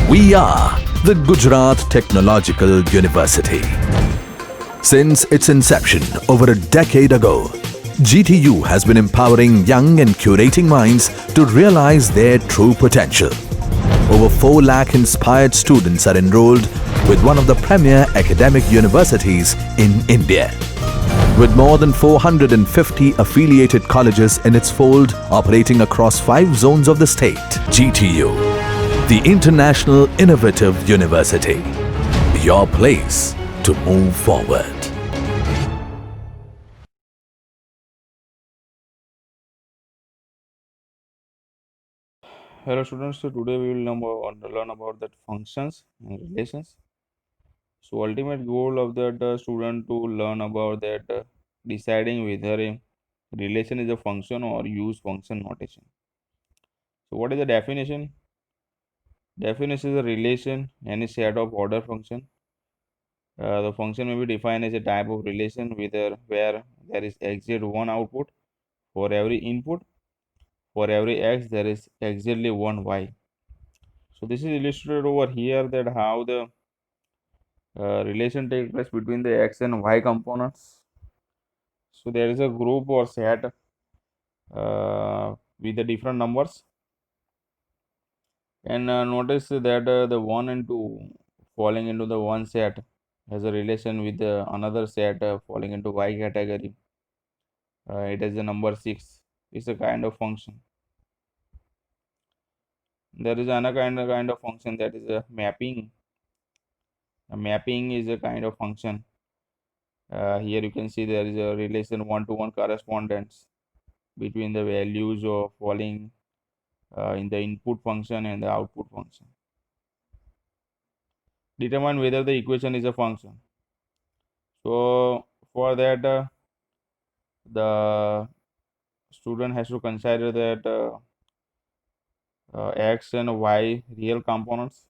We are the Gujarat Technological University. Since its inception over a decade ago, GTU has been empowering young and curating minds to realize their true potential. Over 4 lakh inspired students are enrolled with one of the premier academic universities in India. With more than 450 affiliated colleges in its fold operating across 5 zones of the state, GTU, the International Innovative University, your place to move forward. Hello students, so today we will learn about that functions and relations. So ultimate goal of that student to learn about that deciding whether a relation is a function or use function notation. So what is the definition? Definition is a relation, any set of order function. The function may be defined as a type of relation where there is exact one output for every input. For every x there is exactly one y. So this is illustrated over here that how the relation take place between the x and y components. So there is a group or set with the different numbers, and notice that the 1 and 2 falling into the one set has a relation with the another set falling into y category. It is the number 6. It's a kind of function. There is another kind of function, that is a mapping. A mapping is a kind of function. Here you can see there is a relation one-to-one correspondence between the values of falling in the input function and the output function. Determine whether the equation is a function. So for that the student has to consider that x and y real components.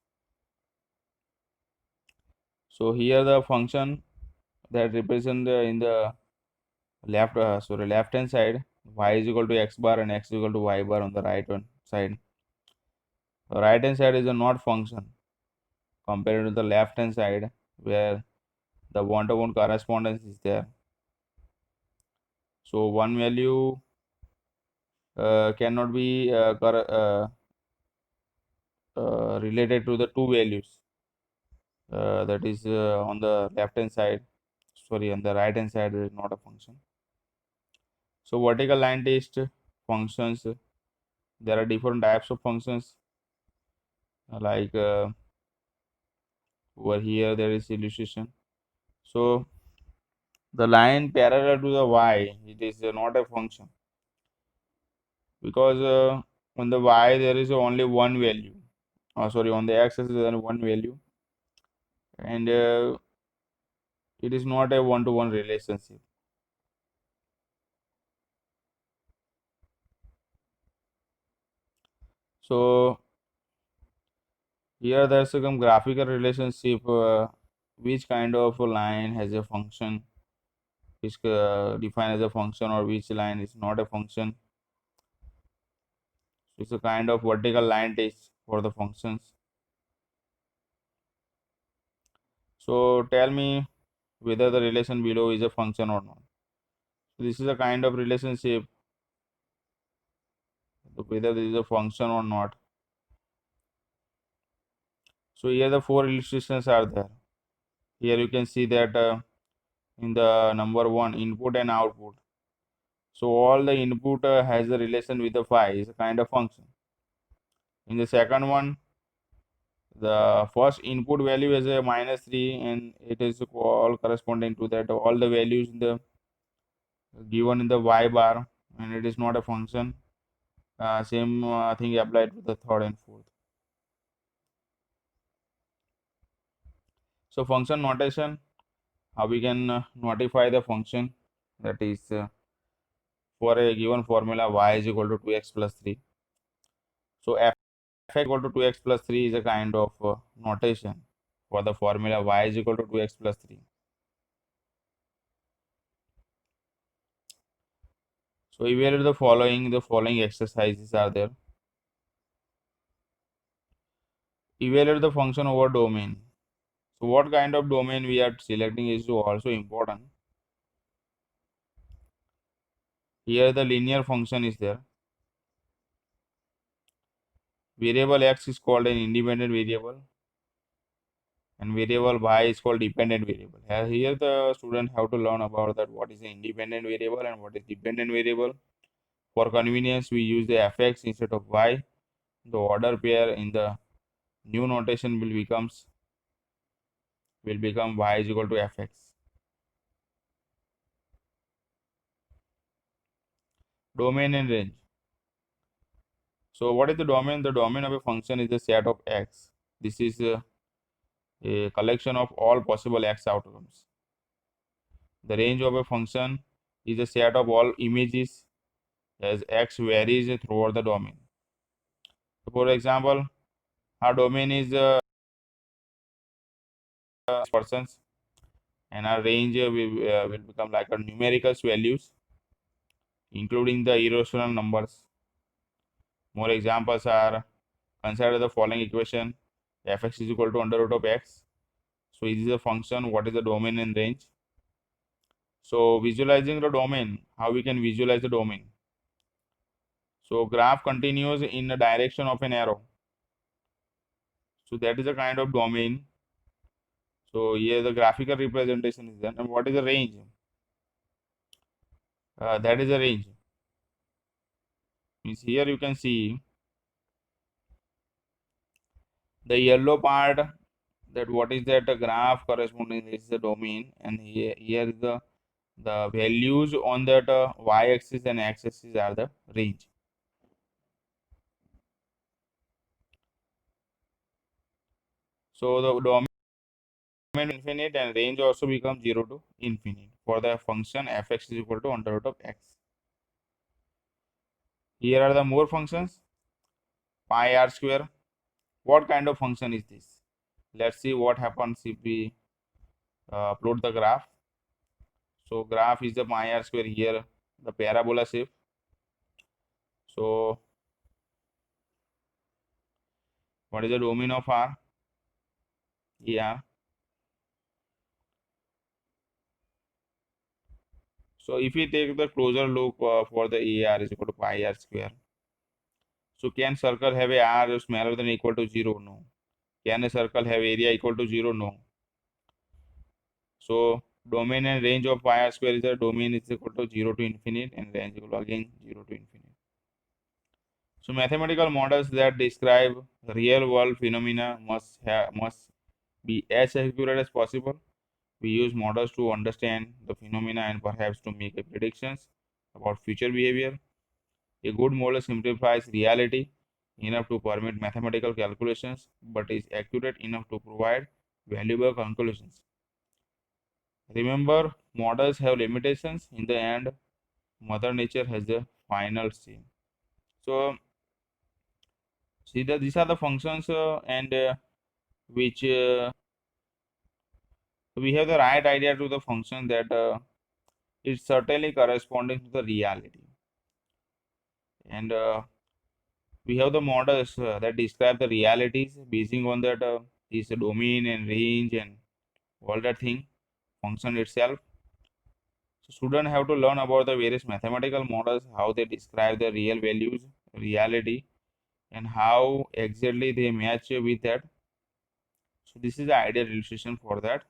So here the function that represent in the left hand side, y is equal to x bar and x is equal to y bar on the right hand side. The right hand side is a not function compared to the left hand side where the one-to-one correspondence is there. So one value cannot be related to the two values that is on the left hand side, sorry, on the right hand side is not a function. So vertical line test functions, there are different types of functions, like over here there is illustration. So the line parallel to the y, it is not a function because on the y there is only one value. Sorry, on the x-axis there is one value, and it is not a one-to-one relationship. So here there's some graphical relationship. Which kind of a line has a function, which defined as a function, or which line is not a function. So it's a kind of vertical line test for the functions. So tell me whether the relation below is a function or not. So this is a kind of relationship, whether this is a function or not. So here the 4 illustrations are there. Here you can see that in the number 1, input and output. So all the input has a relation with the phi, is a kind of function. In the second one, the first input value is a -3 and it is all corresponding to that all the values in the given in the y bar, and it is not a function. Same thing applied to the third and fourth. So function notation, how we can notify the function, that is for a given formula y is equal to 2x plus 3. So f equal to 2x plus 3 is a kind of notation for the formula y is equal to 2x plus 3. So evaluate the following exercises are there. evaluate the function over domain. So what kind of domain we are selecting is also important. Here the linear function is there. Variable x is called an independent variable and variable y is called dependent variable. Here the student have to learn about that what is the independent variable and what is dependent variable. For convenience, we use the fx instead of y. The order pair in the new notation will become y is equal to fx. Domain and range. So what is the domain? The domain of a function is the set of x. This is a collection of all possible x outcomes. The range of a function is a set of all images as x varies throughout the domain. So for example, our domain is persons and our range will become like a numerical values including the irrational numbers. More examples are, consider the following equation: fx is equal to under root of x. So it is a function. What is the domain and range? So visualizing the domain, how we can visualize the domain? So graph continues in the direction of an arrow. So that is a kind of domain. So here the graphical representation is done. And what is the range? That is a range. Means here you can see the yellow part, that what is that graph corresponding is the domain, and here is the values on that y-axis and x-axis are the range. So the domain infinite and range also becomes 0 to infinite for the function fx is equal to under root of x. Here are the more functions. Pi r square. What kind of function is this? Let's see what happens if we plot the graph. So graph is the pi r square, here the parabola shape. So what is the domain of r? Yeah. So if we take the closer look for the AR is equal to pi r square. So can circle have a r smaller than or equal to 0? No. Can a circle have area equal to 0? No. So domain and range of pi r square is the domain is equal to 0 to infinite and range equal to again 0 to infinite. So mathematical models that describe real world phenomena must be as accurate as possible. We use models to understand the phenomena and perhaps to make predictions about future behavior. A good model simplifies reality enough to permit mathematical calculations but is accurate enough to provide valuable conclusions. Remember, models have limitations. In the end, Mother Nature has the final say. So, see that these are the functions and which we have the right idea to the function that is certainly corresponding to the reality. And we have the models that describe the realities basing on that is the domain and range and all that thing function itself. So students have to learn about the various mathematical models, how they describe the real values, reality, and how exactly they match with that. So this is the ideal illustration for that.